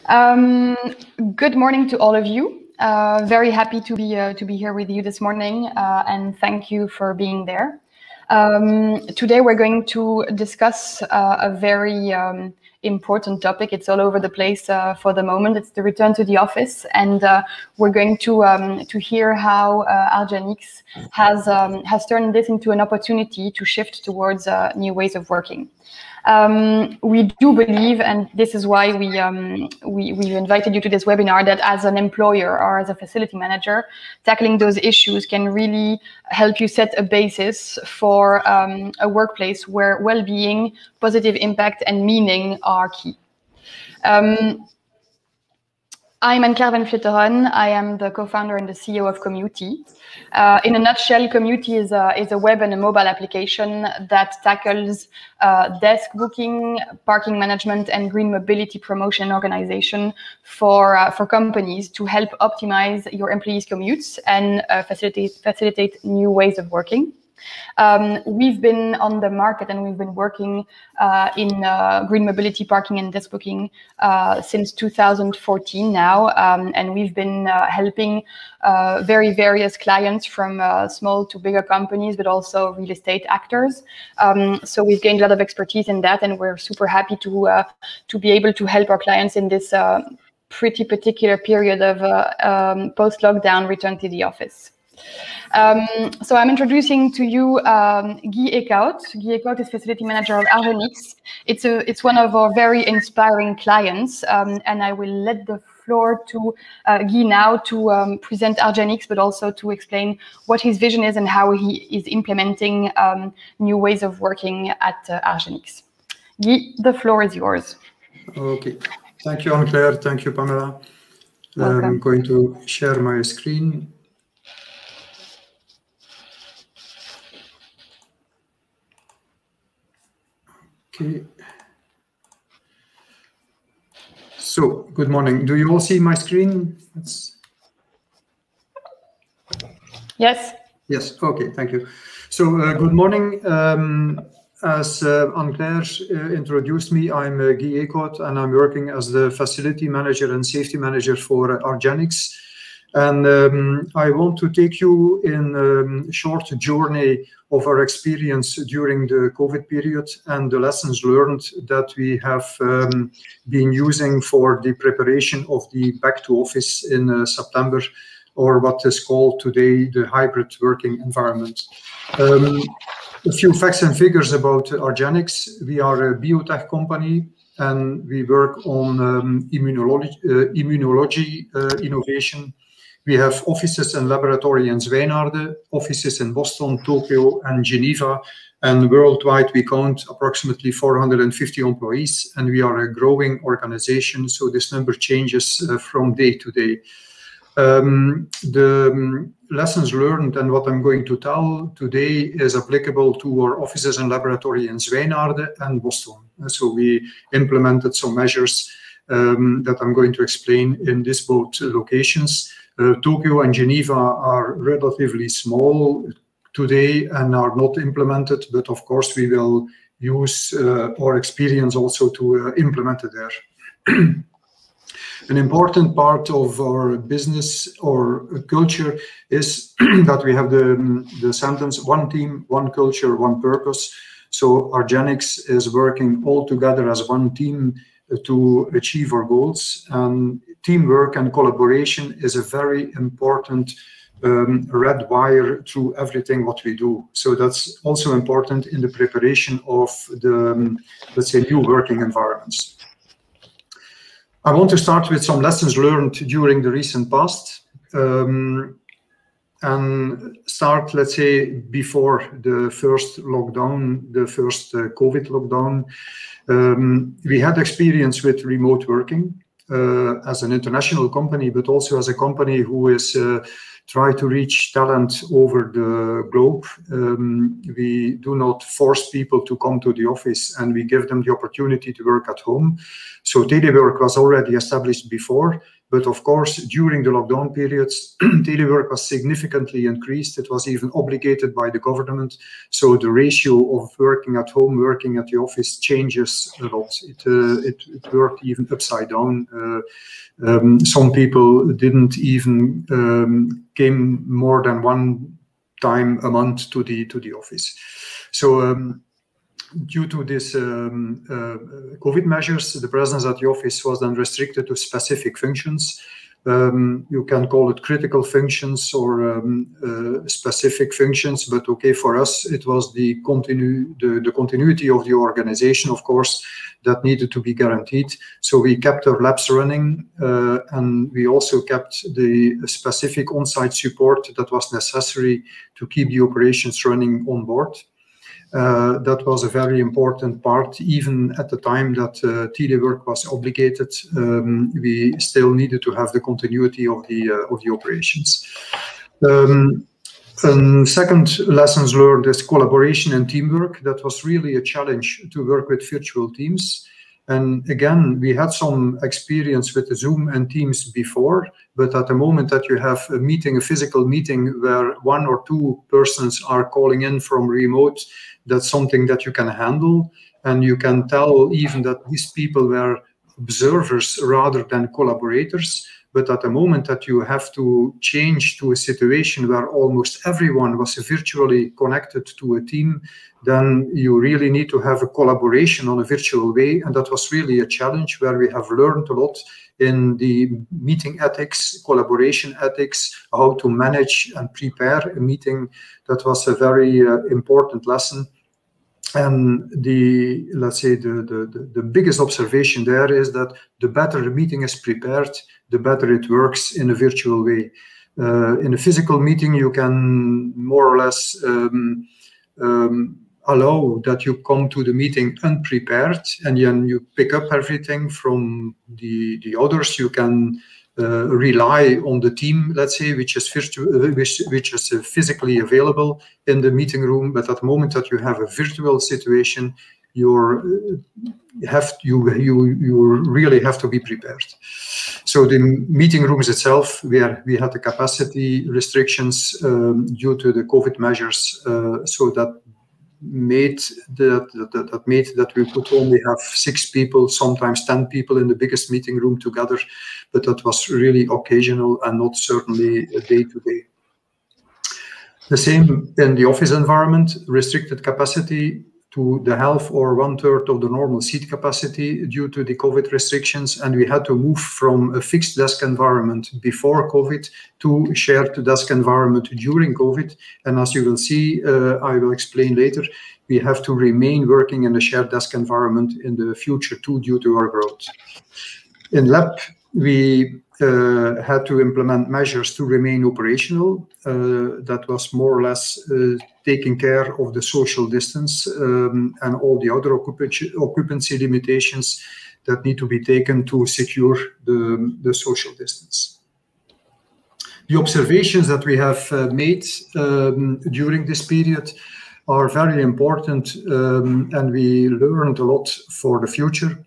Um, Good morning to all of you. Very happy to be here with you this morning, and thank you for being there. Today we're going to discuss a very important topic. It's all over the place for the moment. It's the return to the office, and we're going to hear how argenx has turned this into an opportunity to shift towards new ways of working. We do believe, and this is why we invited you to this webinar, that as an employer or as a facility manager, tackling those issues can really help you set a basis for a workplace where well-being, positive impact, and meaning are key. I'm Anne-Claire Van Vleeteren. I am the co-founder and the CEO of Commuty. In a nutshell, Commuty is a web and a mobile application that tackles desk booking, parking management, and green mobility promotion organization for companies to help optimize your employees' commutes and facilitate new ways of working. We've been on the market and we've been working in green mobility, parking and desk booking since 2014 now, and we've been helping very various clients from small to bigger companies, but also real estate actors. So we've gained a lot of expertise in that, and we're super happy to be able to help our clients in this pretty particular period of post-lockdown return to the office. So I'm introducing to you Guy Eekhout. Guy Eekhout is facility manager of argenx. It's one of our very inspiring clients, and I will let the floor to Guy now to present argenx, but also to explain what his vision is and how he is implementing new ways of working at argenx. Guy, the floor is yours. Okay, thank you, Anne-Claire. Thank you, Pamela. I'm going to share my screen. Okay. So, good morning. Do you all see my screen? Yes. Yes. Okay. Thank you. So, good morning. As Anne-Claire introduced me, I'm Guy Eekhout, and I'm working as the facility manager and safety manager for argenx. And I want to take you in a short journey of our experience during the COVID period and the lessons learned that we have been using for the preparation of the back to office in September, or what is called today the hybrid working environment. A few facts and figures about argenx. We are a biotech company, and we work on immunology innovation. We have offices and laboratory in Zwijnaarden, offices in Boston, Tokyo, and Geneva, and worldwide we count approximately 450 employees, and we are a growing organization, so this number changes from day to day. The lessons learned and what I'm going to tell today is applicable to our offices and laboratory in Zwijnaarden and Boston. So we implemented some measures that I'm going to explain in these both locations. Tokyo and Geneva are relatively small today and are not implemented, but of course we will use our experience also to implement it there. An important part of our business or culture is that we have the sentence, one team, one culture, one purpose. So argenx is working all together as one team to achieve our goals, and teamwork and collaboration is a very important red wire through everything what we do. So that's also important in the preparation of the, let's say, new working environments. I want to start with some lessons learned during the recent past, and start, let's say, before the first lockdown, the first COVID lockdown. We had experience with remote working as an international company, but also as a company who is trying to reach talent over the globe. We do not force people to come to the office, and we give them the opportunity to work at home. So telework was already established before, But of course, during the lockdown periods, telework was significantly increased. It was even obligated by the government. So the ratio of working at home, working at the office changes a lot. It worked even upside down. Some people didn't even came more than one time a month to the office. So due to this COVID measures, the presence at the office was then restricted to specific functions. You can call it critical functions or specific functions, but okay, for us it was the continuity of the organization, of course, that needed to be guaranteed. So we kept our labs running, and we also kept the specific on-site support that was necessary to keep the operations running on board. That was a very important part. Even at the time that telework was obligated, we still needed to have the continuity of the operations. And second lessons learned is collaboration and teamwork. That was really a challenge to work with virtual teams. And again, we had some experience with the Zoom and Teams before, but at the moment that you have a meeting, a physical meeting where one or two persons are calling in from remote, that's something that you can handle. And you can tell even that these people were observers rather than collaborators. But at the moment that you have to change to a situation where almost everyone was virtually connected to a team, then you really need to have a collaboration on a virtual way. And that was really a challenge where we have learned a lot in the meeting ethics, collaboration ethics, how to manage and prepare a meeting. That was a very important lesson. And let's say the biggest observation there is that the better the meeting is prepared, the better it works in a virtual way. In a physical meeting, you can more or less allow that you come to the meeting unprepared, and then you pick up everything from the others. You can rely on the team, let's say, which is physically available in the meeting room. But at the moment that you have a virtual situation, you really have to be prepared. So the meeting rooms itself, where we had the capacity restrictions due to the COVID measures, so that made that we could only have 6 people, sometimes 10 people in the biggest meeting room together, but that was really occasional and not certainly day to day. The same in the office environment, restricted capacity to the half or 1/3 of the normal seat capacity due to the COVID restrictions, and we had to move from a fixed desk environment before COVID to a shared desk environment during COVID. And as you will see, I will explain later, we have to remain working in a shared desk environment in the future too, due to our growth. In lab, we had to implement measures to remain operational. That was more or less taking care of the social distance and all the other occupancy limitations that need to be taken to secure the social distance. The observations that we have made during this period are very important, and we learned a lot for the future.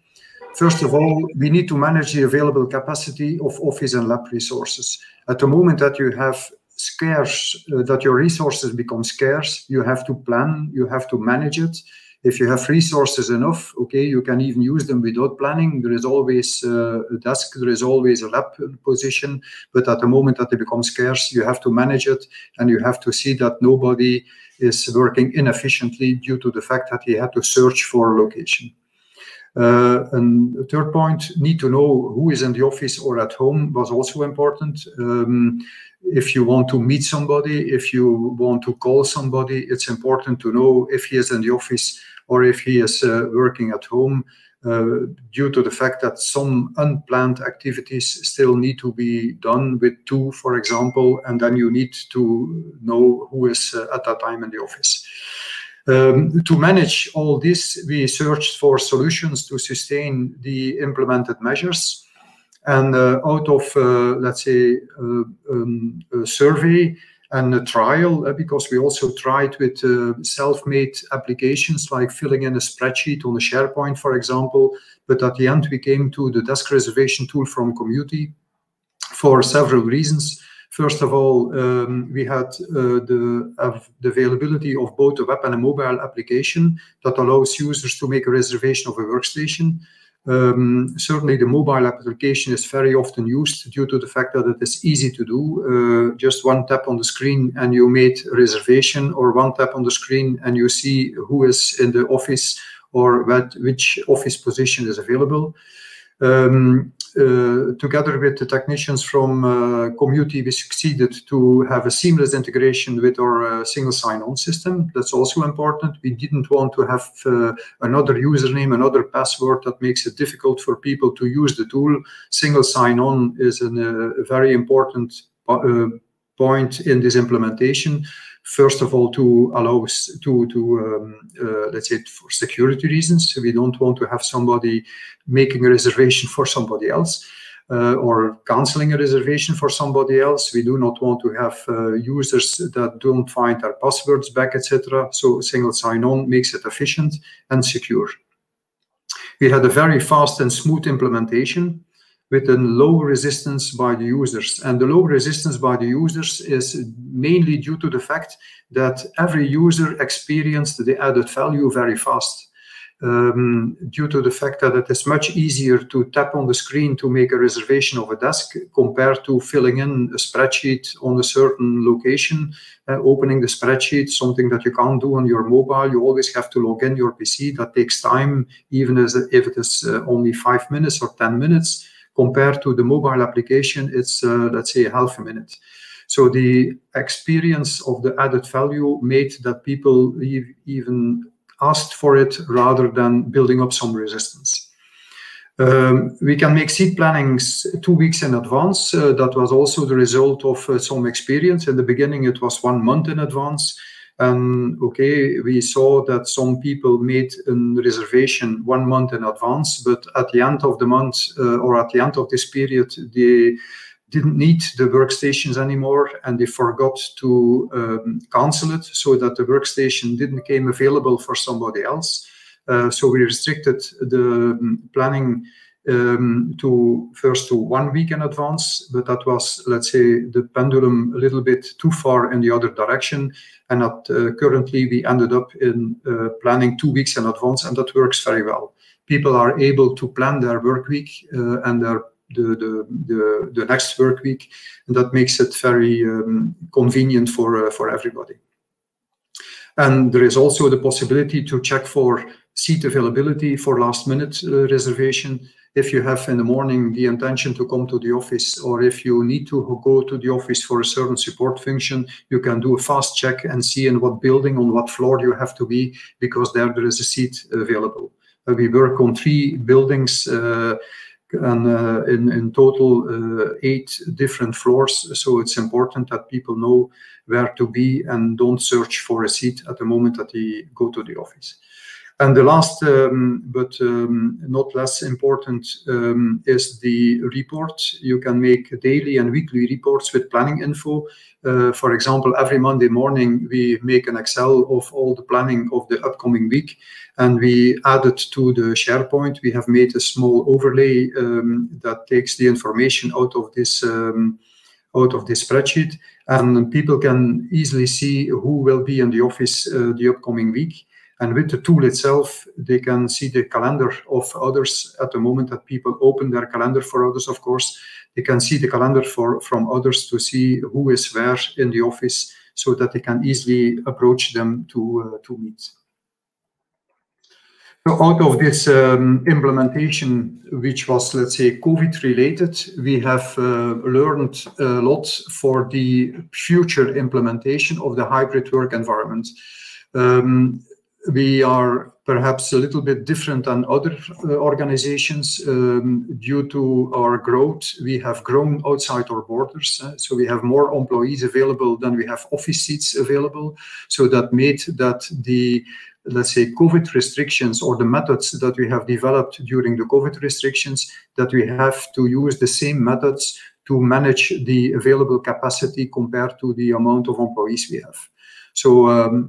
First of all, we need to manage the available capacity of office and lab resources. At the moment that you have that your resources become scarce, you have to plan, you have to manage it. If you have resources enough, okay, you can even use them without planning. There is always a desk, there is always a lab position, but at the moment that they become scarce, you have to manage it, and you have to see that nobody is working inefficiently due to the fact that he had to search for a location. And the third point, need to know who is in the office or at home was also important. If you want to meet somebody, if you want to call somebody, it's important to know if he is in the office or if he is working at home, due to the fact that some unplanned activities still need to be done with 2, for example, and then you need to know who is at that time in the office. To manage all this, we searched for solutions to sustain the implemented measures. And out of, let's say, a survey and a trial, because we also tried with self-made applications like filling in a spreadsheet on a SharePoint, for example. But at the end, we came to the desk reservation tool from Commuty. for several reasons. First of all, we had the availability of both a web and a mobile application that allows users to make a reservation of a workstation. Certainly the mobile application is very often used due to the fact that it is easy to do. Just one tap on the screen and you made a reservation, or one tap on the screen and you see who is in the office or which office position is available. Together with the technicians from Commuty, we succeeded to have a seamless integration with our single sign-on system. That's also important. We didn't want to have another username, another password that makes it difficult for people to use the tool. Single sign-on is a very important point in this implementation. First of all, to allow us let's say, for security reasons. So we don't want to have somebody making a reservation for somebody else or canceling a reservation for somebody else. We do not want to have users that don't find their passwords back, etc. So single sign-on makes it efficient and secure. We had a very fast and smooth implementation with a low resistance by the users. And the low resistance by the users is mainly due to the fact that every user experienced the added value very fast. Due to the fact that it is much easier to tap on the screen to make a reservation of a desk compared to filling in a spreadsheet on a certain location, opening the spreadsheet, something that you can't do on your mobile. You always have to log in your PC. That takes time, even if it is only 5 minutes or 10 minutes. Compared to the mobile application, it's, let's say, half a minute. So the experience of the added value made that people even asked for it rather than building up some resistance. We can make seat plannings 2 weeks in advance. That was also the result of some experience. In the beginning, it was 1 month in advance. And okay, we saw that some people made a reservation 1 month in advance, but at the end of the month or at the end of this period, they didn't need the workstations anymore and they forgot to cancel it, so that the workstation didn't become available for somebody else. So we restricted the planning to first to 1 week in advance, but that was, let's say, the pendulum a little bit too far in the other direction. And currently we ended up in planning 2 weeks in advance, and that works very well. People are able to plan their work week and the next work week, and that makes it very convenient for everybody. And there is also the possibility to check for seat availability for last-minute reservation. If you have in the morning the intention to come to the office, or if you need to go to the office for a certain support function, you can do a fast check and see in what building, on what floor you have to be, because there is a seat available. We work on 3 buildings and in total 8 different floors. So it's important that people know where to be and don't search for a seat at the moment that they go to the office. And the last, but not less important, is the report. You can make daily and weekly reports with planning info. For example, every Monday morning, we make an Excel of all the planning of the upcoming week, and we add it to the SharePoint. We have made a small overlay that takes the information out of this spreadsheet, and people can easily see who will be in the office the upcoming week. And with the tool itself, they can see the calendar of others at the moment that people open their calendar for others, of course. They can see the calendar from others to see who is where in the office, so that they can easily approach them to meet. So out of this implementation, which was, let's say, COVID-related, we have learned a lot for the future implementation of the hybrid work environment. We are perhaps a little bit different than other organizations due to our growth. We have grown outside our borders, so we have more employees available than we have office seats available. So that made that the, let's say, COVID restrictions, or the methods that we have developed during the COVID restrictions, that we have to use the same methods to manage the available capacity compared to the amount of employees we have. So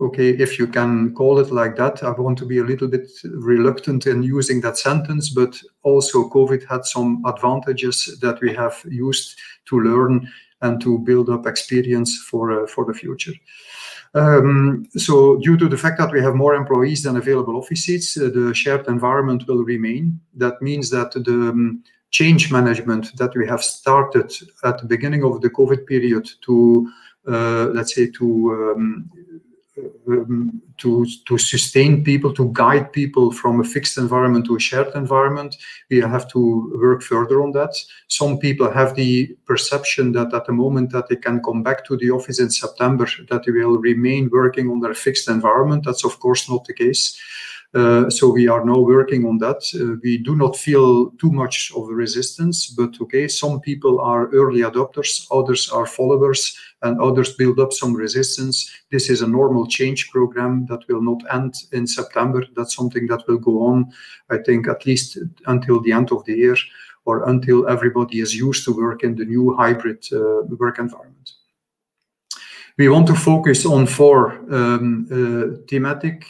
okay, if you can call it like that. I want to be a little bit reluctant in using that sentence, but also COVID had some advantages that we have used to learn and to build up experience for the future. So due to the fact that we have more employees than available office seats, the shared environment will remain. That means that the change management that we have started at the beginning of the COVID period to, let's say, to sustain people, to guide people from a fixed environment to a shared environment, we have to work further on that. Some people have the perception that at the moment that they can come back to the office in September, that they will remain working on their fixed environment. That's of course not the case. So we are now working on that. We do not feel too much of a resistance, but okay, some people are early adopters, others are followers, and others build up some resistance. This is a normal change program that will not end in September. That's something that will go on, I think, at least until the end of the year, or until everybody is used to work in the new hybrid work environment. We want to focus on four thematic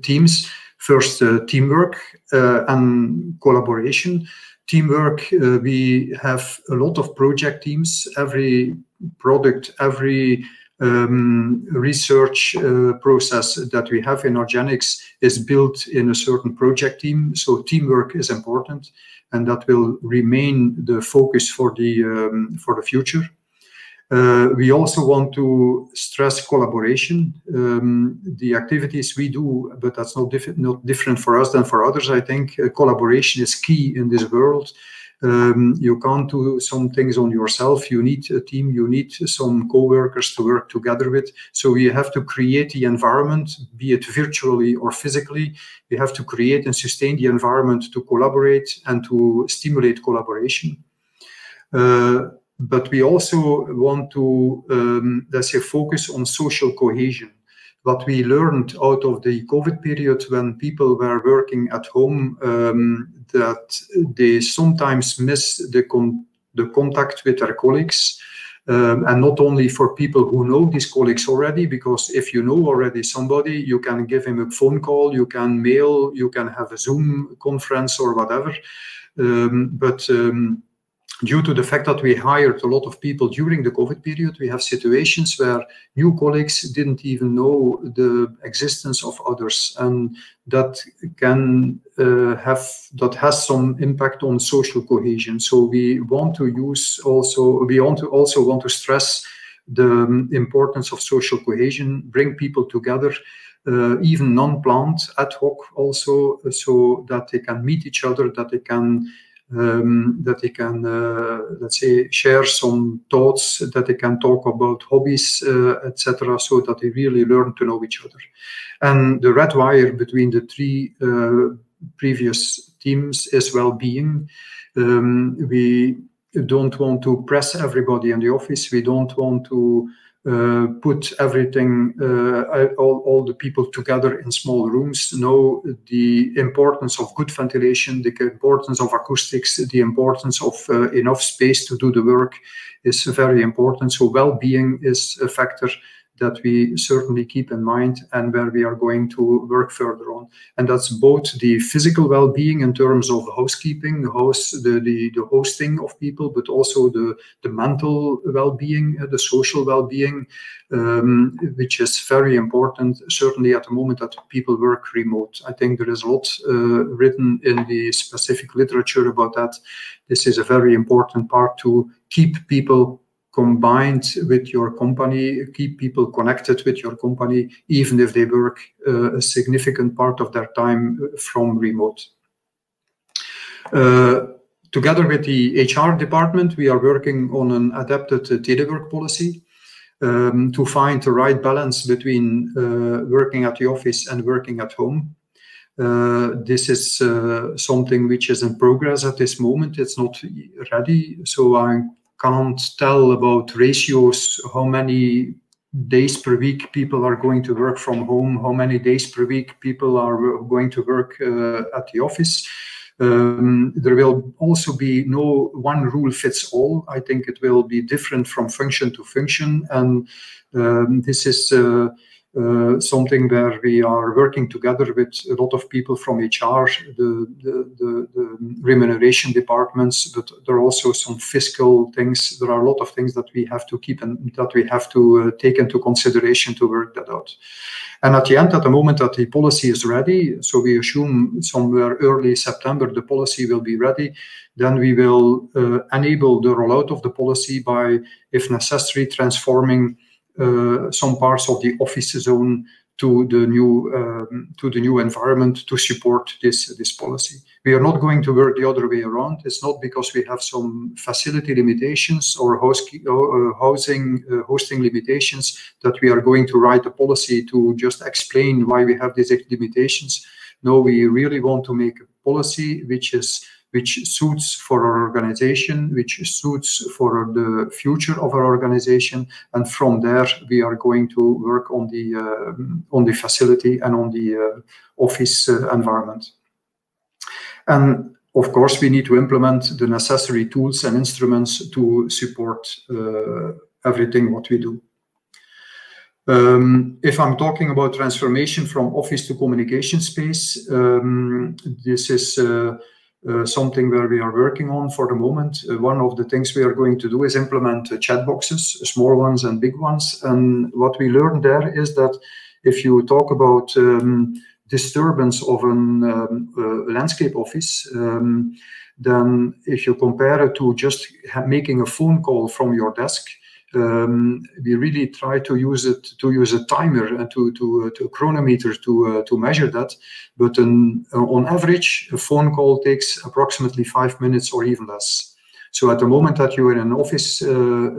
themes. First, teamwork and collaboration. Teamwork, we have a lot of project teams. Every product, every research process that we have in argenx is built in a certain project team. So teamwork is important, and that will remain the focus for the future. We also want to stress collaboration. The activities we do, but that's not different for us than for others, I think. Collaboration is key in this world. You can't do some things on yourself. You need a team, you need some co-workers to work together with. So we have to create the environment, be it virtually or physically. We have to create and sustain the environment to collaborate and to stimulate collaboration. But we also want to, let's say, focus on social cohesion. What we learned out of the COVID period when people were working at home, that they sometimes miss the contact with their colleagues. And not only for people who know these colleagues already, because if you know already somebody, you can give him a phone call, you can mail, you can have a Zoom conference or whatever. Due to the fact that we hired a lot of people during the COVID period, we have situations where new colleagues didn't even know the existence of others, and that can has some impact on social cohesion. So we want to also stress the importance of social cohesion, bring people together, even non-planned, ad hoc also, so that they can meet each other, that they can let's say, share some thoughts, that they can talk about hobbies, etc., so that they really learn to know each other. And the red wire between the three previous themes is well-being. We don't want to press everybody in the office. We don't want to put everything, all the people together in small rooms. No, the importance of good ventilation, the importance of acoustics, the importance of enough space to do the work is very important. So well-being is a factor that we certainly keep in mind and where we are going to work further on. And that's both the physical well-being in terms of housekeeping, the hosting of people, but also the mental well-being, the social well-being, which is very important, certainly at the moment that people work remote. I think there is a lot written in the specific literature about that. This is a very important part to keep people combined with your company, keep people connected with your company, even if they work a significant part of their time from remote. Together with the HR department, we are working on an adapted telework policy to find the right balance between working at the office and working at home. This is something which is in progress at this moment. It's not ready, so I can't tell about ratios, how many days per week people are going to work from home, how many days per week people are going to work at the office. There will also be no one rule fits all. I think it will be different from function to function, and this is something where we are working together with a lot of people from HR, the remuneration departments, but there are also some fiscal things. There are a lot of things that we have to keep and that we have to take into consideration to work that out. And at the end, at the moment that the policy is ready, so we assume somewhere early September the policy will be ready, then we will enable the rollout of the policy by, if necessary, transforming some parts of the office zone to the new environment to support this policy. We are not going to work the other way around. It's not because we have some facility limitations or hosting limitations that we are going to write a policy to just explain why we have these limitations. No, we really want to make a policy which suits for our organization, which suits for the future of our organization, and from there we are going to work on the facility and on the office environment. And of course, we need to implement the necessary tools and instruments to support everything what we do. If I'm talking about transformation from office to communication space, this is something where we are working on for the moment. One of the things we are going to do is implement chat boxes, small ones and big ones. And what we learned there is that if you talk about disturbance of a landscape office, then if you compare it to just making a phone call from your desk, we really try to use a timer and to a chronometer to measure that. But on average, a phone call takes approximately 5 minutes or even less. So at the moment that you're in an office, a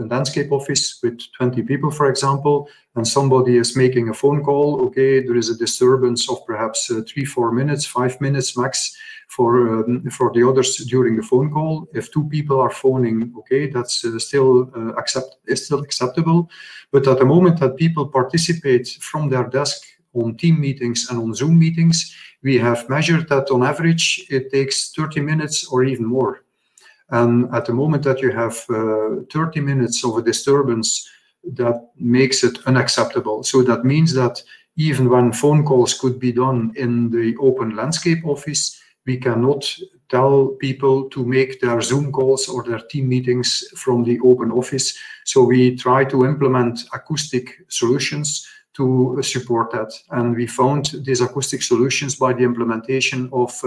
landscape office with 20 people, for example, and somebody is making a phone call, okay, there is a disturbance of perhaps 3-4 minutes, 5 minutes max for the others during the phone call. If 2 people are phoning, okay, that's still acceptable. But at the moment that people participate from their desk on team meetings and on Zoom meetings, we have measured that on average it takes 30 minutes or even more. And at the moment that you have 30 minutes of a disturbance, that makes it unacceptable. So that means that even when phone calls could be done in the open landscape office, we cannot tell people to make their Zoom calls or their team meetings from the open office. So we try to implement acoustic solutions to support that. And we found these acoustic solutions by the implementation of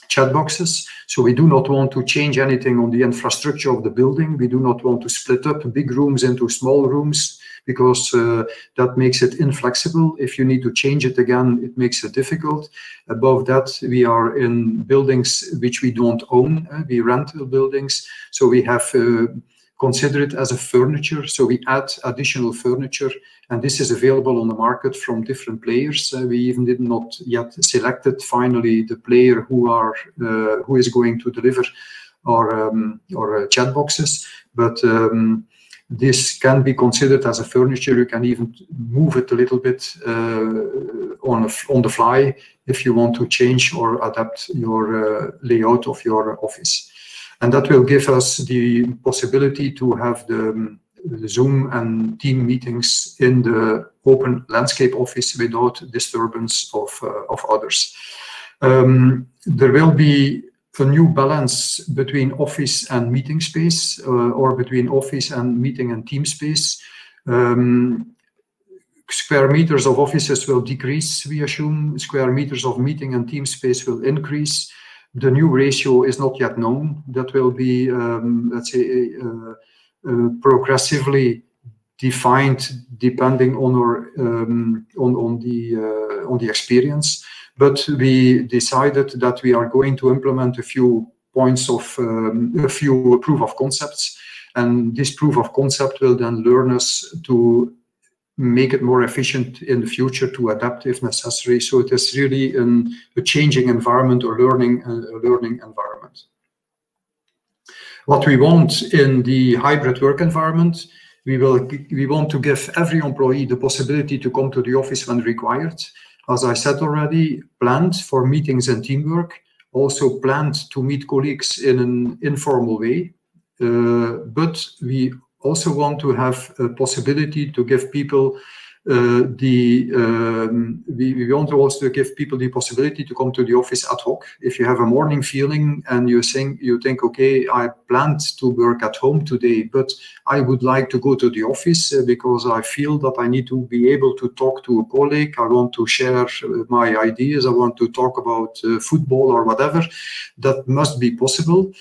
chat boxes. So we do not want to change anything on the infrastructure of the building. We do not want to split up big rooms into small rooms, because that makes it inflexible. If you need to change it again, it makes it difficult. Above that, we are in buildings which we don't own. We rent the buildings. So we have considered it as a furniture. So we add additional furniture, and this is available on the market from different players. We even did not yet selected finally the player who is going to deliver our chat boxes, but this can be considered as a furniture. You can even move it a little bit on the fly if you want to change or adapt your layout of your office. And that will give us the possibility to have the Zoom and team meetings in the open landscape office without disturbance of others. There will be a new balance between office and meeting space, or between office and meeting and team space. Square meters of offices will decrease, we assume. Square meters of meeting and team space will increase. The new ratio is not yet known. That will be, let's say, progressively defined depending on our on the experience. But we decided that we are going to implement a few points of a few proof of concepts, and this proof of concept will then learn us to make it more efficient in the future, to adapt if necessary. So it is really a changing environment or learning environment. What we want in the hybrid work environment, we want to give every employee the possibility to come to the office when required. As I said already, planned for meetings and teamwork. also planned to meet colleagues in an informal way, but we also want to have a possibility to give people we want to also give people the possibility to come to the office ad hoc. If you have a morning feeling and you think, okay, I planned to work at home today, but I would like to go to the office because I feel that I need to be able to talk to a colleague. I want to share my ideas. I want to talk about football or whatever. That must be possible.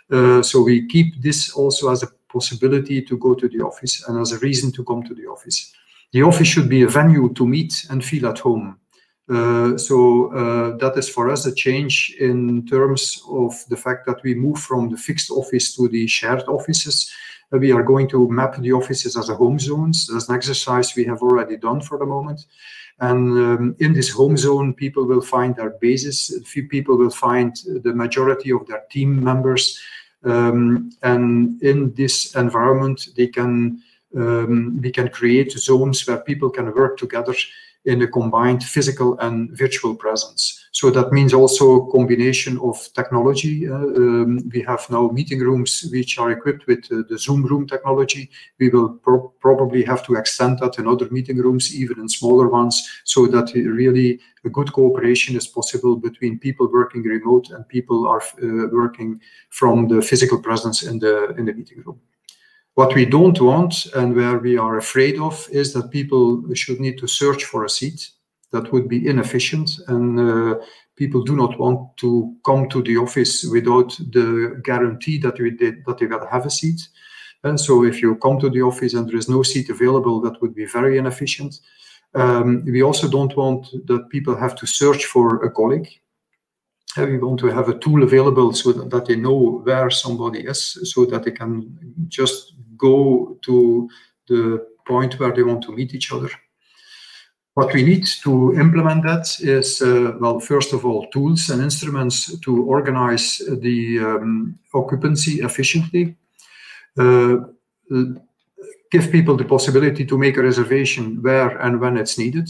So we keep this also as a possibility to go to the office and as a reason to come to the office. The office should be a venue to meet and feel at home. That is for us a change in terms of the fact that we move from the fixed office to the shared offices. We are going to map the offices as a home zones. That's an exercise we have already done for the moment. And in this home zone, people will find their bases. People will find the majority of their team members. And in this environment, we can create zones where people can work together in a combined physical and virtual presence. So that means also combination of technology. We have now meeting rooms which are equipped with the Zoom room technology. We will probably have to extend that in other meeting rooms, even in smaller ones, so that really a good cooperation is possible between people working remote and people are working from the physical presence in the meeting room. What we don't want and where we are afraid of is that people should need to search for a seat. That would be inefficient, and people do not want to come to the office without the guarantee that they will have a seat. And so if you come to the office and there is no seat available, that would be very inefficient. We also don't want that people have to search for a colleague. We want to have a tool available so that they know where somebody is, so that they can just go to the point where they want to meet each other. What we need to implement that is, well, first of all, tools and instruments to organize the occupancy efficiently. Give people the possibility to make a reservation where and when it's needed.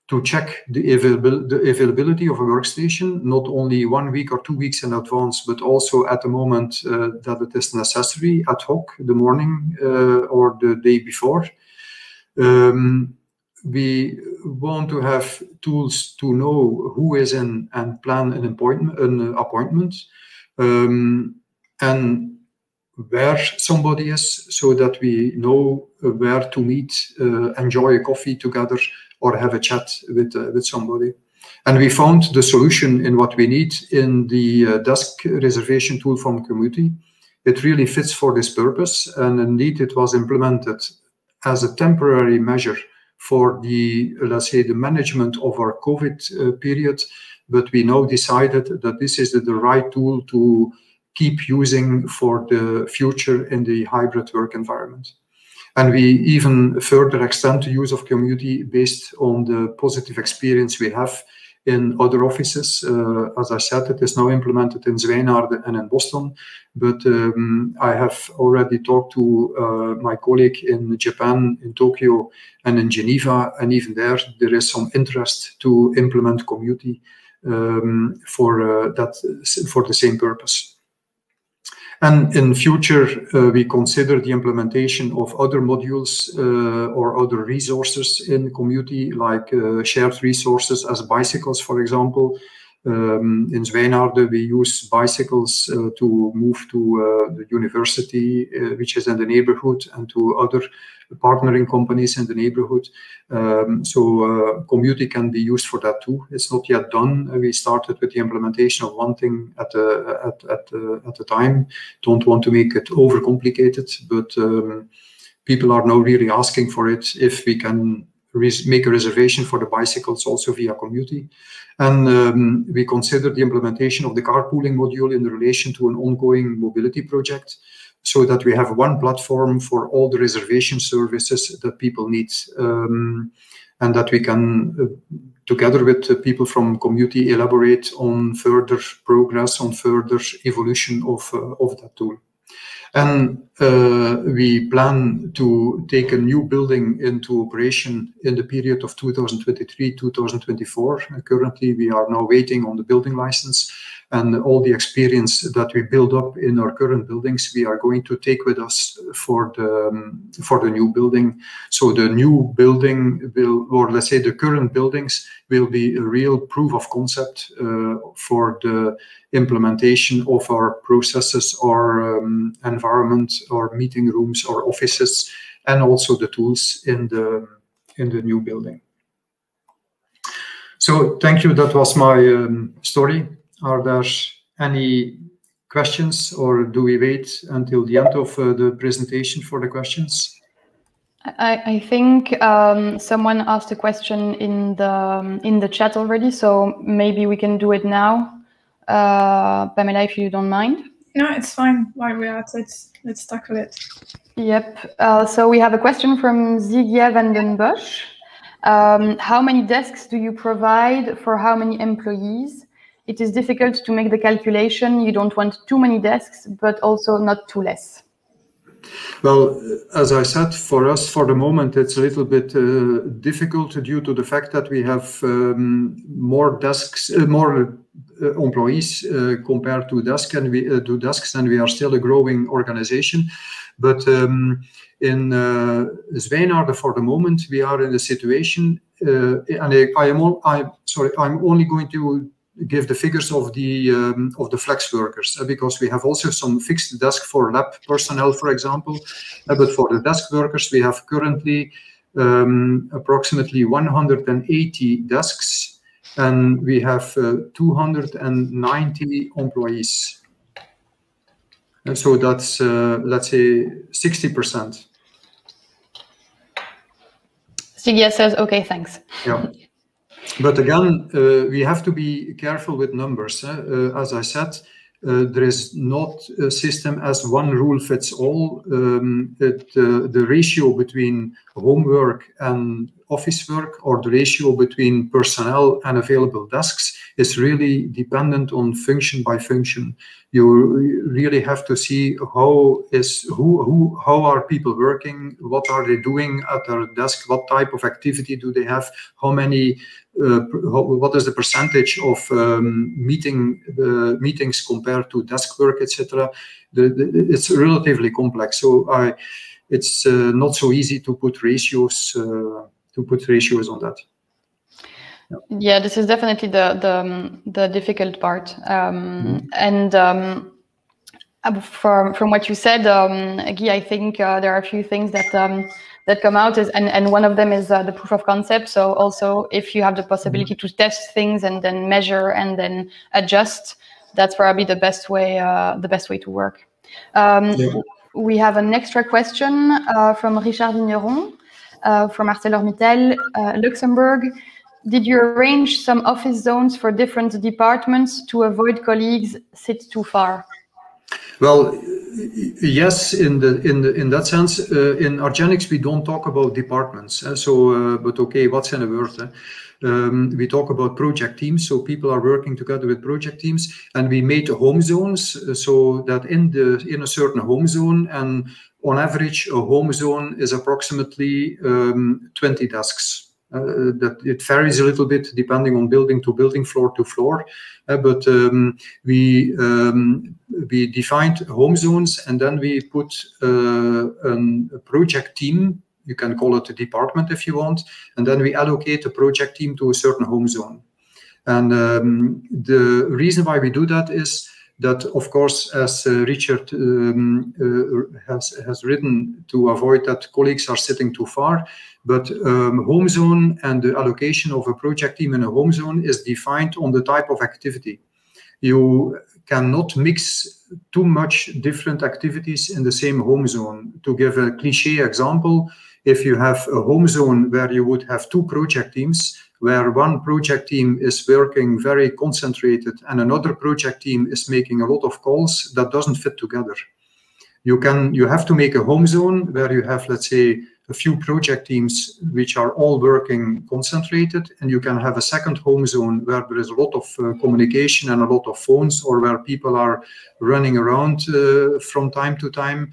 To check the availability of a workstation, not only 1 week or 2 weeks in advance, but also at the moment that it is necessary, ad hoc, the morning or the day before. We want to have tools to know who is in and plan an appointment, and where somebody is, so that we know where to meet, enjoy a coffee together, or have a chat with somebody. And we found the solution in what we need in the desk reservation tool from Commuty. It really fits for this purpose, and indeed it was implemented as a temporary measure for the, let's say, the management of our COVID period, but we now decided that this is the right tool to keep using for the future in the hybrid work environment. And we even further extend the use of Commuty based on the positive experience we have in other offices. As I said, it is now implemented in Zwijnaarden and in Boston, but I have already talked to my colleague in Japan, in Tokyo, and in Geneva, and even there is some interest to implement Commuty for the same purpose. And in future, we consider the implementation of other modules or other resources in Commuty, like shared resources as bicycles, for example. In Zwijnaarden, we use bicycles to move to the university, which is in the neighborhood, and to other partnering companies in the neighborhood. So Commuty can be used for that too. It's not yet done. We started with the implementation of one thing at a time. Don't want to make it overcomplicated, but people are now really asking for it, if we can make a reservation for the bicycles also via Commuty. And we consider the implementation of the carpooling module in relation to an ongoing mobility project, so that we have one platform for all the reservation services that people need, and that we can, together with people from Commuty, elaborate on further progress, on further evolution of that tool. And we plan to take a new building into operation in the period of 2023-2024. Currently, we are now waiting on the building license, and all the experience that we build up in our current buildings, we are going to take with us for the new building. So the new building will, or let's say the current buildings, will be a real proof of concept for the implementation of our processes or environment or meeting rooms or offices, and also the tools in the new building. So thank you. That was my story. Are there any questions, or do we wait until the end of the presentation for the questions? I think someone asked a question in the chat already, so maybe we can do it now. Pamela, if you don't mind. No, it's fine. While we're at it, let's tackle it. Yep. So we have a question from Zigia van den Bosch. How many desks do you provide for how many employees? It is difficult to make the calculation. You don't want too many desks, but also not too less. Well, as I said, for us, for the moment, it's a little bit difficult due to the fact that we have more desks, more employees compared to desks, and we are still a growing organization. But in Zwijnaarden, for the moment, we are in a situation, and I'm only going to give the figures of the flex workers, because we have also some fixed desk for lab personnel, for example. But for the desk workers, we have currently approximately 180 desks, and we have 290 employees. And so that's, let's say, 60%. Sigia says, okay, thanks. Yeah. But again, we have to be careful with numbers. As I said, there is not a system as one rule fits all. The ratio between homework and office work, or the ratio between personnel and available desks, is really dependent on function by function. You really have to see how are people working, what are they doing at their desk, what type of activity do they have, how many, what is the percentage of meetings compared to desk work, etc. It's relatively complex, so it's not so easy to put ratios on that. Yeah, this is definitely the difficult part. And from what you said, Guy, I think there are a few things that come out, and one of them is the proof of concept. So also, if you have the possibility to test things and then measure and then adjust, that's probably the best way to work. We have an extra question from Richard Vigneron from ArcelorMittal Luxembourg. Did you arrange some office zones for different departments to avoid colleagues sit too far? Well, yes, in that sense. In argenx, we don't talk about departments. But okay, what's in a word? We talk about project teams, so people are working together with project teams, and we made home zones so that in a certain home zone, and on average, a home zone is approximately 20 desks. That it varies a little bit depending on building to building, floor to floor, but we defined home zones, and then we put a project team. You can call it a department if you want, and then we allocate a project team to a certain home zone. And the reason why we do that is that, of course, as Richard has written, to avoid that colleagues are sitting too far. But home zone and the allocation of a project team in a home zone is defined on the type of activity. You cannot mix too much different activities in the same home zone. To give a cliché example, if you have a home zone where you would have two project teams, where one project team is working very concentrated and another project team is making a lot of calls, that doesn't fit together. You have to make a home zone where you have, let's say, a few project teams which are all working concentrated, and you can have a second home zone where there is a lot of communication and a lot of phones, or where people are running around from time to time.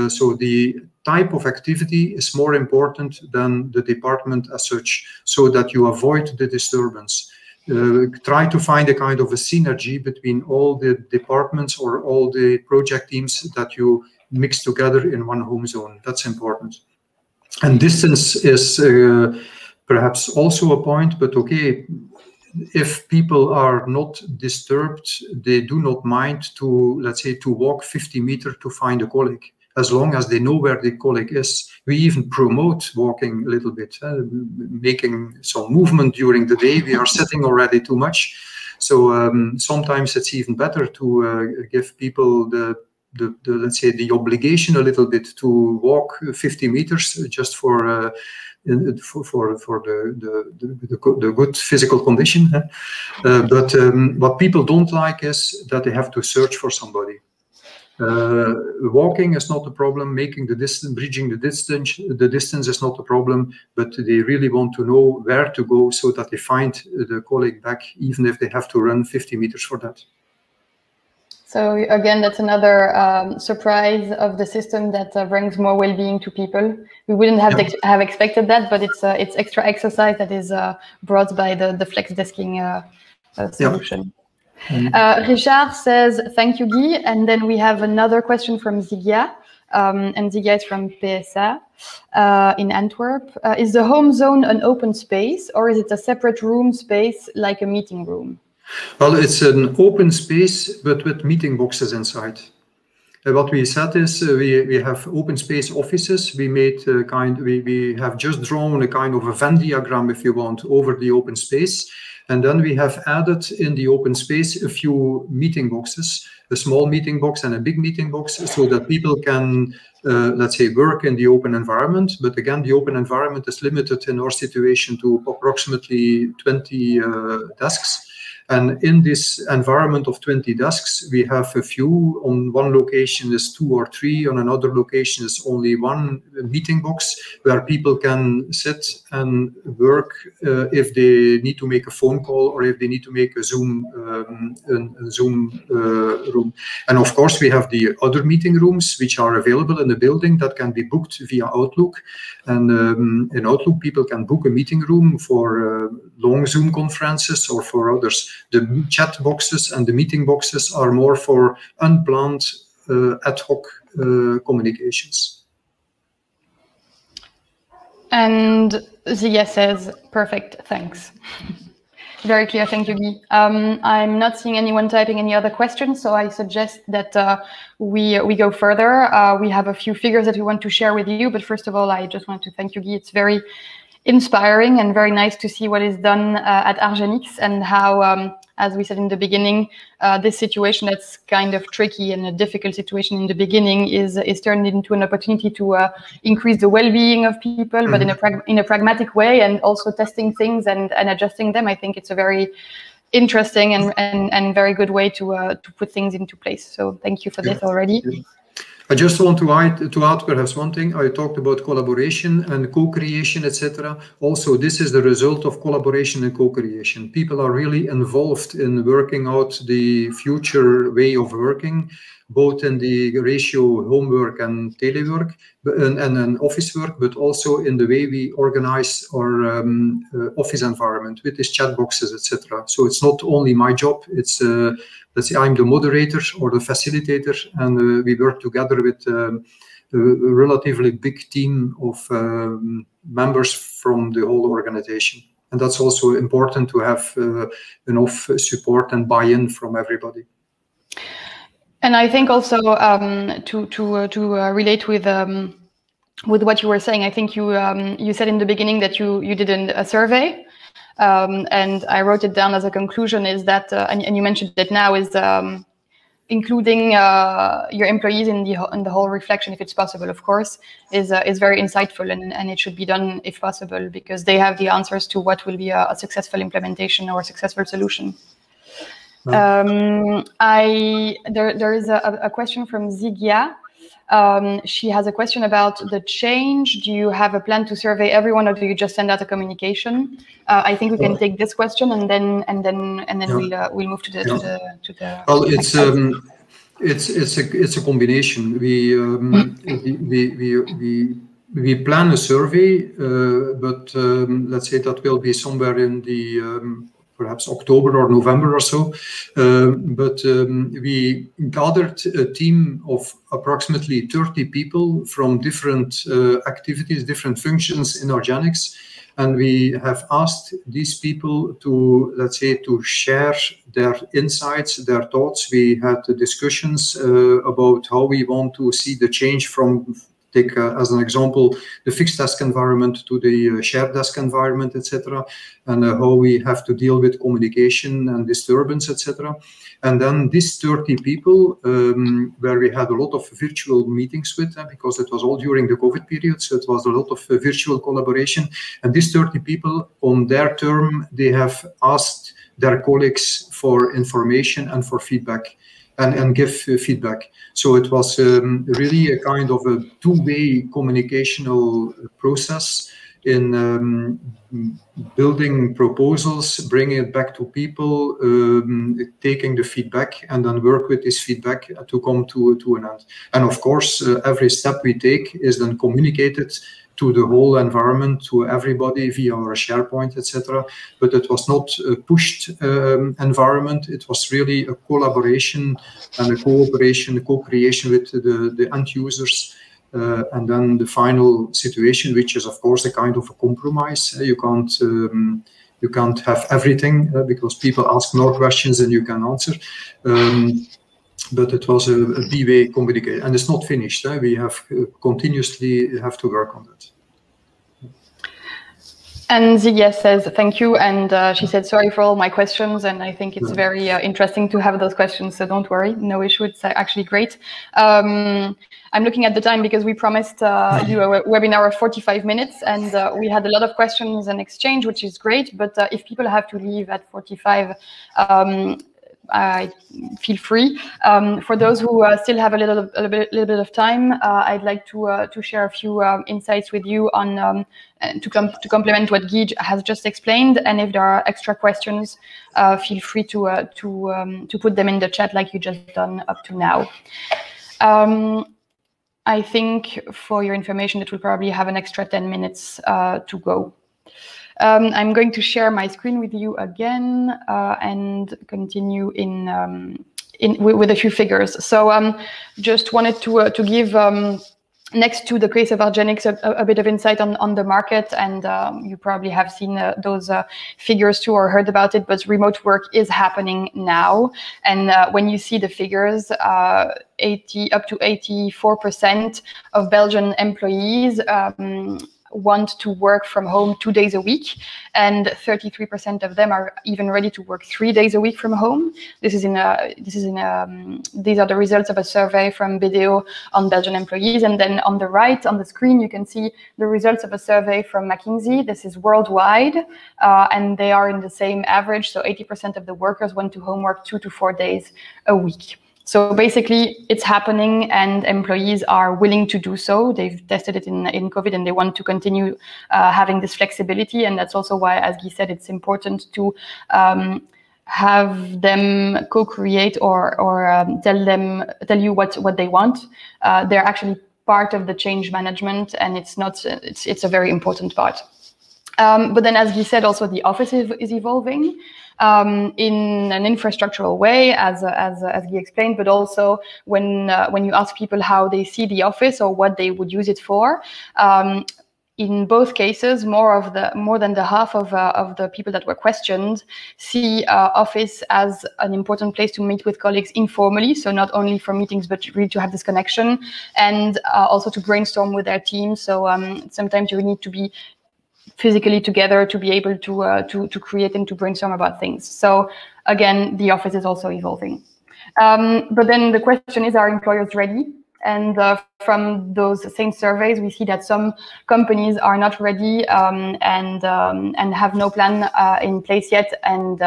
So the type of activity is more important than the department as such, so that you avoid the disturbance. Try to find a kind of a synergy between all the departments or all the project teams that you mix together in one home zone. That's important. And distance is perhaps also a point, but okay, if people are not disturbed, they do not mind to, let's say, to walk 50 meters to find a colleague, as long as they know where the colleague is. We even promote walking a little bit, making some movement during the day. We are sitting already too much. So sometimes it's even better to give people the let's say the obligation a little bit to walk 50 meters just for the good physical condition. But what people don't like is that they have to search for somebody. Walking is not a problem. Making the distance, bridging the distance is not a problem. But they really want to know where to go so that they find the colleague back, even if they have to run 50 meters for that. So again, that's another surprise of the system that brings more well-being to people. We wouldn't have expected that, but it's extra exercise that is brought by the flex desking solution. Richard says, thank you, Guy. And then we have another question from Zigia. And Zigia is from PSA in Antwerp. Is the home zone an open space, or is it a separate room space like a meeting room? Well, it's an open space, but with meeting boxes inside. What we said is we have open space offices. We made we have just drawn a kind of a Venn diagram, if you want, over the open space. And then we have added in the open space a few meeting boxes, a small meeting box and a big meeting box, so that people can, let's say, work in the open environment. But again, the open environment is limited in our situation to approximately 20 desks. And in this environment of 20 desks, we have a few. On one location is 2 or 3. On another location is only one meeting box where people can sit and work if they need to make a phone call or if they need to make a Zoom room. And of course, we have the other meeting rooms which are available in the building that can be booked via Outlook. And in Outlook, people can book a meeting room for long Zoom conferences or for others. The chat boxes and the meeting boxes are more for unplanned ad hoc communications. And Zia says, perfect, thanks. Very clear, thank you, Guy. I'm not seeing anyone typing any other questions, so I suggest that we go further. We have a few figures that we want to share with you, but first of all, I just want to thank you, Guy. It's very inspiring and very nice to see what is done at argenx and how, as we said in the beginning, this situation that's kind of tricky and a difficult situation in the beginning is turned into an opportunity to increase the well-being of people, but in a pragmatic way, and also testing things and adjusting them. I think it's a very interesting and very good way to put things into place. So thank you for this already. I just want to add perhaps one thing. I talked about collaboration and co-creation, etc. Also, this is the result of collaboration and co-creation. People are really involved in working out the future way of working, both in the ratio homework and telework and office work, but also in the way we organize our office environment with these chat boxes, etc. So it's not only my job, it's let's say I'm the moderator or the facilitator, and we work together with a relatively big team of members from the whole organization. And that's also important to have enough support and buy-in from everybody. And I think also to relate with what you were saying, I think you said in the beginning that you did a survey. And I wrote it down as a conclusion is that, and you mentioned it now, is including your employees in the whole reflection, if it's possible, of course, is very insightful, and it should be done if possible, because they have the answers to what will be a successful implementation or a successful solution. There is a question from Zigia. She has a question about the change. Do you have a plan to survey everyone, or do you just send out a communication? I think we can take this question, and then we'll move to the. Well, it's a combination. We plan a survey, but let's say that will be somewhere in the perhaps October or November or so. We gathered a team of approximately 30 people from different activities, different functions in argenx. And we have asked these people to, let's say, to share their insights, their thoughts. We had discussions about how we want to see the change from, take as an example, the fixed desk environment to the shared desk environment, etc., and how we have to deal with communication and disturbance, etc. And then these 30 people, where we had a lot of virtual meetings with them, because it was all during the COVID period, so it was a lot of virtual collaboration. And these 30 people, on their term, they have asked their colleagues for information and for feedback. And give feedback. So it was really a kind of a two-way communicational process in building proposals, bringing it back to people, taking the feedback, and then work with this feedback to come to an end. And of course, every step we take is then communicated to the whole environment, to everybody via our SharePoint, etc. But it was not a pushed environment. It was really a collaboration and a cooperation, a co-creation with the end users. And then the final situation, which is, of course, a kind of a compromise. You can't have everything because people ask more questions than you can answer. But it was a B-way communication, and it's not finished. We have continuously have to work on that. And Ziggy says thank you, and she said sorry for all my questions, and I think it's very interesting to have those questions. So don't worry, no issue. It's actually great. I'm looking at the time because we promised you a webinar of 45 minutes, and we had a lot of questions and exchange, which is great. But if people have to leave at 45. Feel free. For those who still have a little bit of time, I'd like to share a few insights with you on to complement what Guy has just explained. And if there are extra questions, feel free to put them in the chat like you just done up to now. I think for your information, it will probably have an extra 10 minutes to go. I'm going to share my screen with you again and continue with a few figures. So just wanted to give, next to the case of argenx, a bit of insight on the market. And you probably have seen those figures too or heard about it, but remote work is happening now. And when you see the figures, up to 84% of Belgian employees want to work from home 2 days a week, and 33% of them are even ready to work 3 days a week from home. These are the results of a survey from BDO on Belgian employees. And then on the right on the screen, you can see the results of a survey from McKinsey. This is worldwide, and they are in the same average. So 80% of the workers went to homework 2 to 4 days a week. So basically, it's happening, and employees are willing to do so. They've tested it in COVID, and they want to continue having this flexibility. And that's also why, as Guy said, it's important to have them co-create or tell you what they want. They're actually part of the change management, and it's a very important part. But then, as Guy said, also the office is evolving in an infrastructural way, as Guy explained, but also when you ask people how they see the office or what they would use it for, in both cases, more than the half of the people that were questioned see office as an important place to meet with colleagues informally. So not only for meetings, but really to have this connection, and also to brainstorm with their team. So sometimes you need to be physically together to be able to create and to brainstorm about things. So again, the office is also evolving. But then the question is, are employers ready? And from those same surveys, we see that some companies are not ready and have no plan in place yet and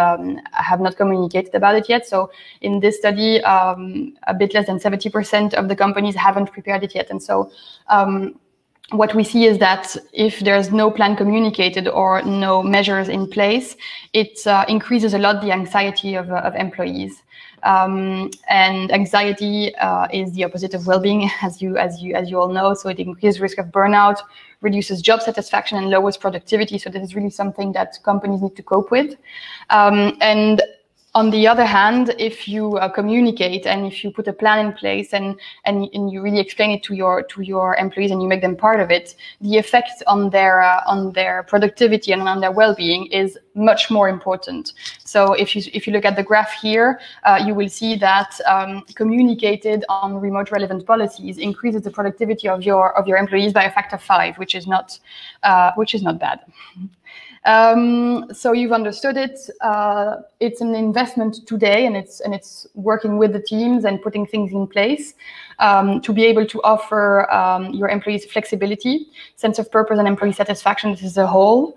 have not communicated about it yet. So in this study, a bit less than 70% of the companies haven't prepared it yet. And so what we see is that if there's no plan communicated or no measures in place, it increases a lot the anxiety of employees. And anxiety is the opposite of well-being, as you all know. So it increases risk of burnout, reduces job satisfaction, and lowers productivity. So this is really something that companies need to cope with. And on the other hand, if you communicate and if you put a plan in place and you really explain it to your employees and you make them part of it, the effect on their productivity and on their well-being is much more important. So if you look at the graph here, you will see that communicated on remote relevant policies increases the productivity of your employees by a factor of 5, which is not bad. So you've understood it. It's an investment today, and it's working with the teams and putting things in place to be able to offer your employees flexibility, sense of purpose, and employee satisfaction. This is a whole.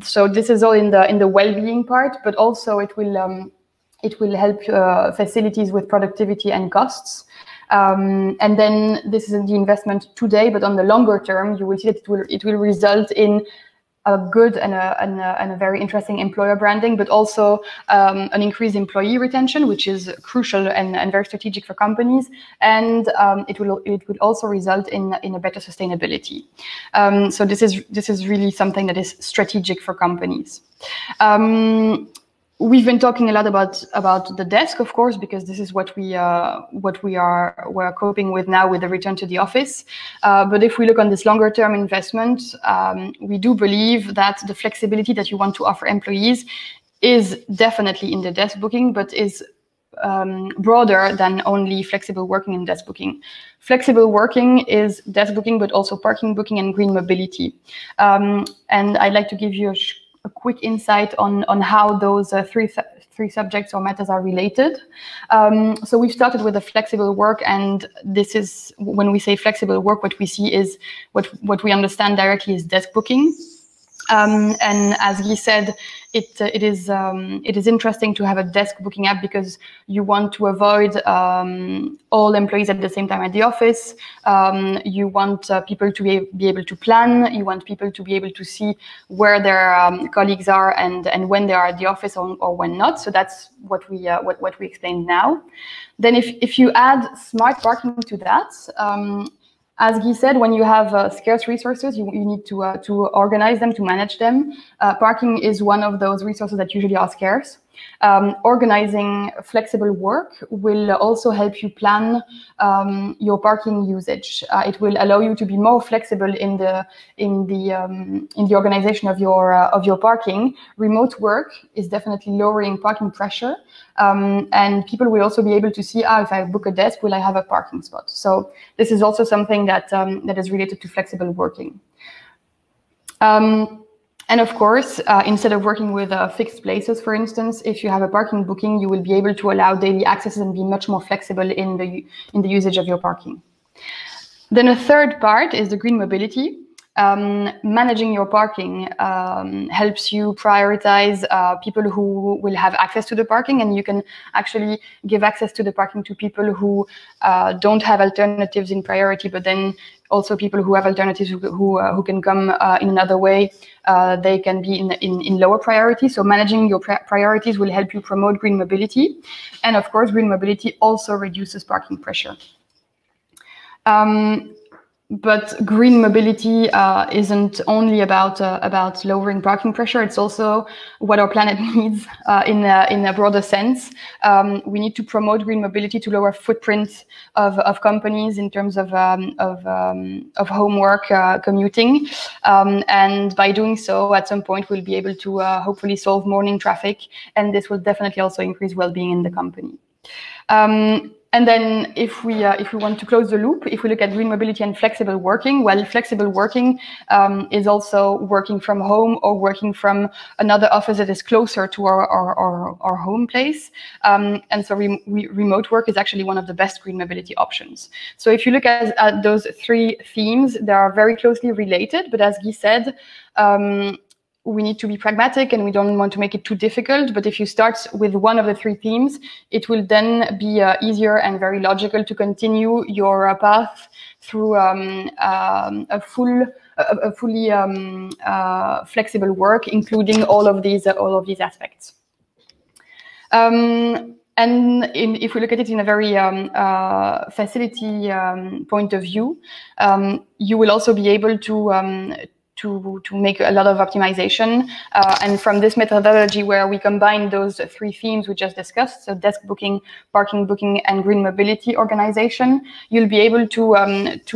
So this is all in the well-being part, but also it will help facilities with productivity and costs. And then this is the investment today, but on the longer term, you will see that it will result in a good and a very interesting employer branding, but also an increased employee retention, which is crucial and very strategic for companies. And it will also result in a better sustainability. So this is really something that is strategic for companies. We've been talking a lot about the desk, of course, because this is what we're coping with now with the return to the office. But if we look on this longer term investment, we do believe that the flexibility that you want to offer employees is definitely in the desk booking, but is broader than only flexible working and desk booking. Flexible working is desk booking, but also parking booking and green mobility. And I'd like to give you a quick insight on how those three subjects or matters are related. So we've started with the flexible work, and this is when we say flexible work, what we see is what we understand directly is desk booking. And as Guy said, it is interesting to have a desk booking app because you want to avoid all employees at the same time at the office. You want people to be able to plan. You want people to be able to see where their colleagues are and when they are at the office or when not. So that's what we explained now. Then if you add smart parking to that. As Guy said, when you have scarce resources, you need to organize them, to manage them. Parking is one of those resources that usually are scarce. Organizing flexible work will also help you plan your parking usage. It will allow you to be more flexible in the organization of your parking. Remote work is definitely lowering parking pressure, and people will also be able to see, if I book a desk, will I have a parking spot? So this is also something that is related to flexible working. And of course, instead of working with fixed places, for instance, if you have a parking booking, you will be able to allow daily access and be much more flexible in the usage of your parking. Then a third part is the green mobility. Managing your parking helps you prioritize people who will have access to the parking, and you can actually give access to the parking to people who don't have alternatives in priority, but then also people who have alternatives who can come in another way. They can be in lower priority. So managing your priorities will help you promote green mobility. And of course, green mobility also reduces parking pressure. But green mobility isn't only about lowering parking pressure. It's also what our planet needs in a broader sense. We need to promote green mobility to lower footprint of companies in terms of homework, commuting, and by doing so, at some point, we'll be able to hopefully solve morning traffic, and this will definitely also increase well-being in the company. And then if we want to close the loop, if we look at green mobility and flexible working, well, flexible working is also working from home or working from another office that is closer to our home place. And so remote work is actually one of the best green mobility options. So if you look at those three themes, they are very closely related, but as Guy said, we need to be pragmatic and we don't want to make it too difficult. But if you start with one of the three themes, it will then be easier and very logical to continue your path through a fully flexible work, including all of these aspects. And if we look at it in a very facility point of view, you will also be able to make a lot of optimization. And from this methodology where we combine those three themes we just discussed, so desk booking, parking booking, and green mobility organization, you'll be able to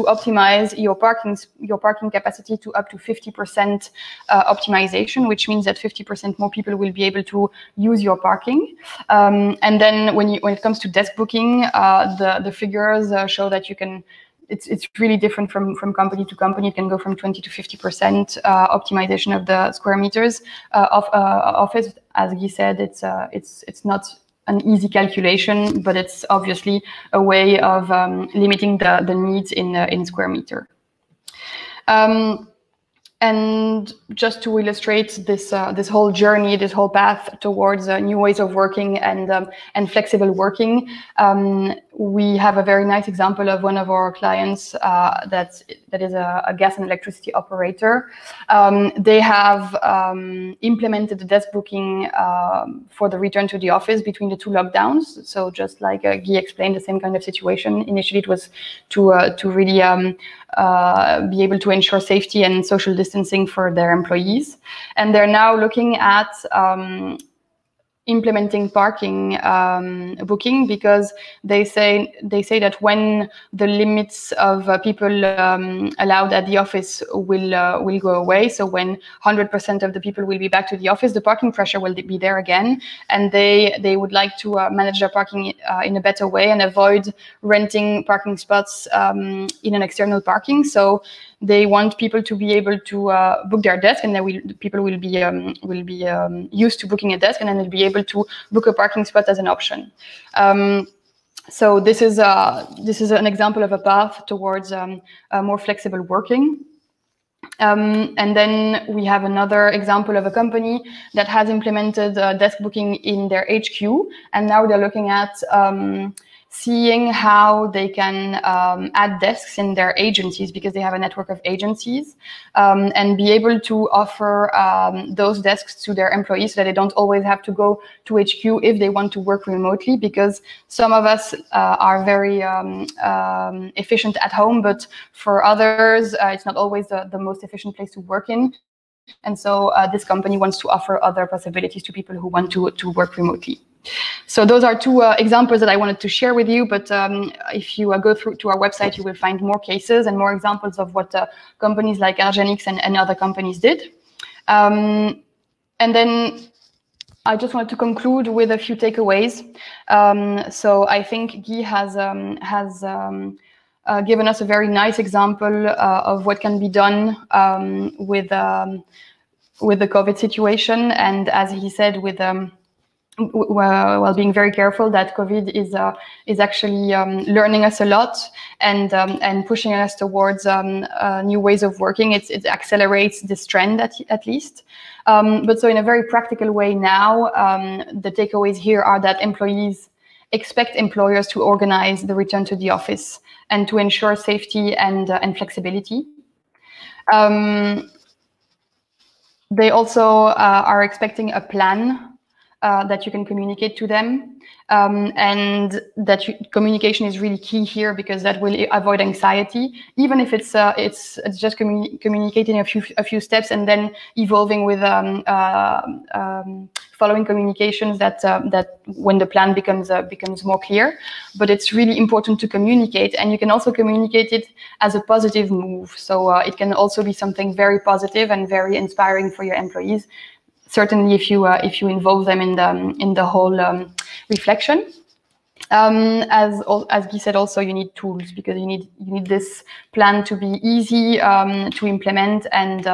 optimize your parking capacity to up to 50% optimization, which means that 50% more people will be able to use your parking. And then when it comes to desk booking, the figures show that you can. It's really different from company to company. It can go from 20 to 50% optimization of the square meters of office. As Guy said, it's not an easy calculation, but it's obviously a way of limiting the needs in square meter. And just to illustrate this whole journey, this whole path towards new ways of working and flexible working, we have a very nice example of one of our clients that is a gas and electricity operator. They have implemented the desk booking for the return to the office between the two lockdowns. So just like Guy explained, the same kind of situation. Initially, it was to really be able to ensure safety and social distancing for their employees. And they're now looking at implementing parking booking, because they say that when the limits of people allowed at the office will go away, so when 100% of the people will be back to the office, the parking pressure will be there again, and they would like to manage their parking in a better way and avoid renting parking spots in an external parking. So they want people to be able to book their desk, and then people will be used to booking a desk, and then they'll be able to book a parking spot as an option. So this is an example of a path towards more flexible working. And then we have another example of a company that has implemented desk booking in their HQ, and now they're looking at seeing how they can add desks in their agencies, because they have a network of agencies, and be able to offer those desks to their employees so that they don't always have to go to HQ if they want to work remotely, because some of us are very efficient at home, but for others, it's not always the most efficient place to work in. And so this company wants to offer other possibilities to people who want to work remotely. So those are two examples that I wanted to share with you, but if you go through to our website, you will find more cases and more examples of what companies like argenx and other companies did. And then I just wanted to conclude with a few takeaways. So I think Guy has given us a very nice example of what can be done with the COVID situation, and as he said, with while being very careful that COVID is actually learning us a lot and pushing us towards new ways of working. It accelerates this trend at least. But so in a very practical way now, the takeaways here are that employees expect employers to organize the return to the office and to ensure safety and flexibility. They also are expecting a plan that you can communicate to them, and that communication is really key here, because that will avoid anxiety, even if it's just communicating a few steps and then evolving with following communications that when the plan becomes more clear. But it's really important to communicate, and you can also communicate it as a positive move. So it can also be something very positive and very inspiring for your employees. Certainly, if you involve them in the whole reflection. As Guy said, also you need tools, because you need this plan to be easy to implement and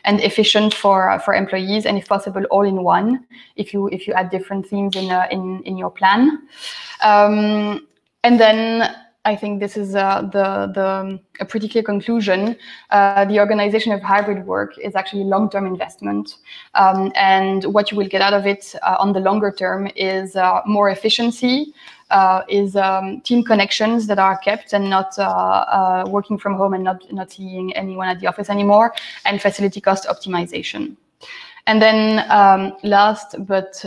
efficient for employees, and if possible all in one. If you add different themes in your plan, and then I think this is a pretty clear conclusion. The organization of hybrid work is actually a long-term investment, and what you will get out of it on the longer term is more efficiency. Is team connections that are kept and not working from home and not seeing anyone at the office anymore, and facility cost optimization. And then last but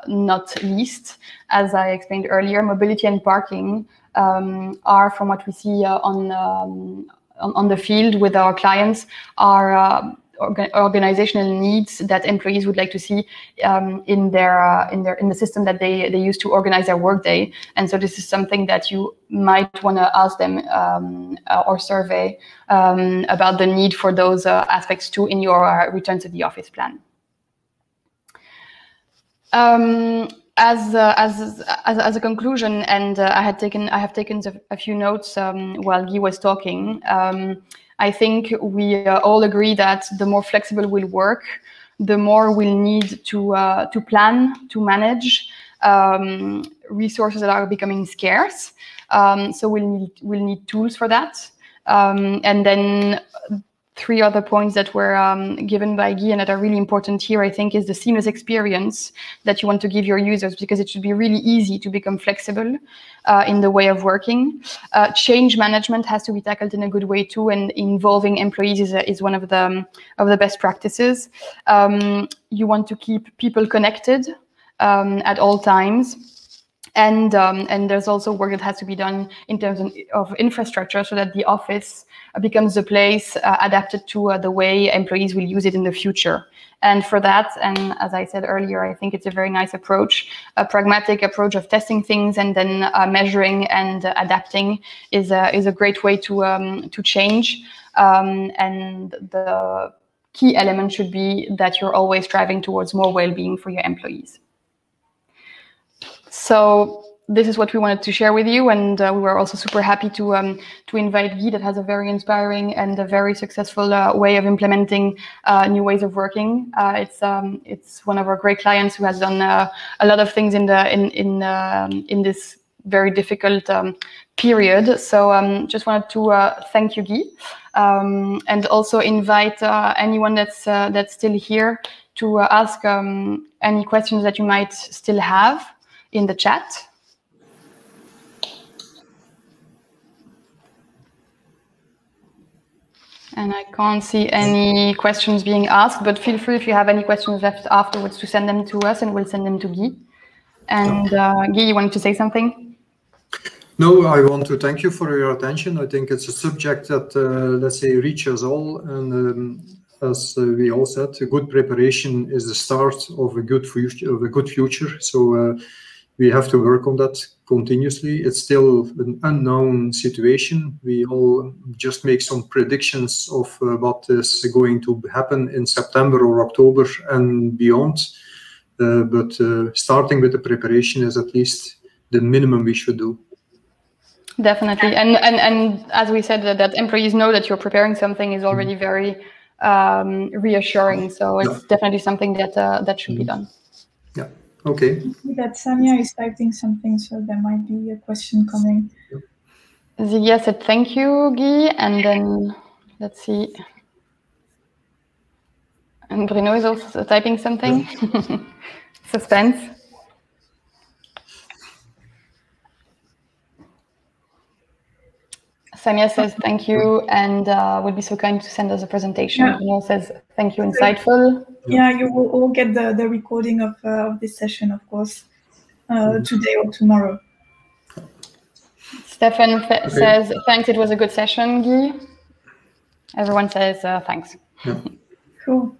not least, as I explained earlier, mobility and parking are, from what we see on the field with our clients, are organizational needs that employees would like to see in the system that they use to organize their workday. And so this is something that you might want to ask them or survey about the need for those aspects too in your return to the office plan. As a conclusion, and I have taken a few notes while Guy was talking. I think we all agree that the more flexible we'll work, the more we'll need to plan, to manage resources that are becoming scarce. So we'll need tools for that. And then three other points that were given by Guy and that are really important here, I think, is the seamless experience that you want to give your users, because it should be really easy to become flexible in the way of working. Change management has to be tackled in a good way too, and involving employees is one of the best practices. You want to keep people connected at all times. And there's also work that has to be done in terms of infrastructure, so that the office becomes a place adapted to the way employees will use it in the future. And for that, and as I said earlier, I think it's a very nice approach. A pragmatic approach of testing things and then measuring and adapting is a great way to change. And the key element should be that you're always striving towards more well-being for your employees. So this is what we wanted to share with you, and we were also super happy to invite Guy, that has a very inspiring and a very successful way of implementing new ways of working. It's one of our great clients who has done a lot of things in this very difficult period. So just wanted to thank you, Guy, and also invite anyone that's still here to ask any questions that you might still have in the chat. And I can't see any questions being asked, but feel free, if you have any questions left afterwards, to send them to us and we'll send them to Guy. And Guy, you wanted to say something? No, I want to thank you for your attention. I think it's a subject that, let's say, reaches all. And as we all said, a good preparation is the start of a good future. So we have to work on that continuously. It's still an unknown situation. We all just make some predictions of what is going to happen in September or October and beyond. But starting with the preparation is at least the minimum we should do. Definitely. And as we said, that employees know that you're preparing something is already very reassuring. So it's definitely something that should be done. Yeah. Okay. I see that Samia is typing something, so there might be a question coming. Zia said thank you, Guy, and then let's see. And Bruno is also typing something. Yeah. Suspense. Samia says thank you and would be so kind to send us a presentation. Yeah. Bruno says thank you, insightful. Yeah, you will all get the recording of this session, of course, today or tomorrow. Stefan says thanks, it was a good session, Guy. Everyone says thanks. Yeah. Cool.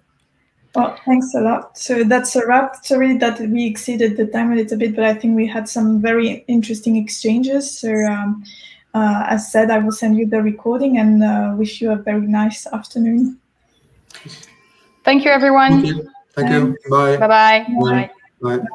Well, thanks a lot. So that's a wrap. Sorry that we exceeded the time a little bit, but I think we had some very interesting exchanges. So as said, I will send you the recording and wish you a very nice afternoon. Thank you, everyone. Thank you. Bye. Bye-bye. Bye. Bye.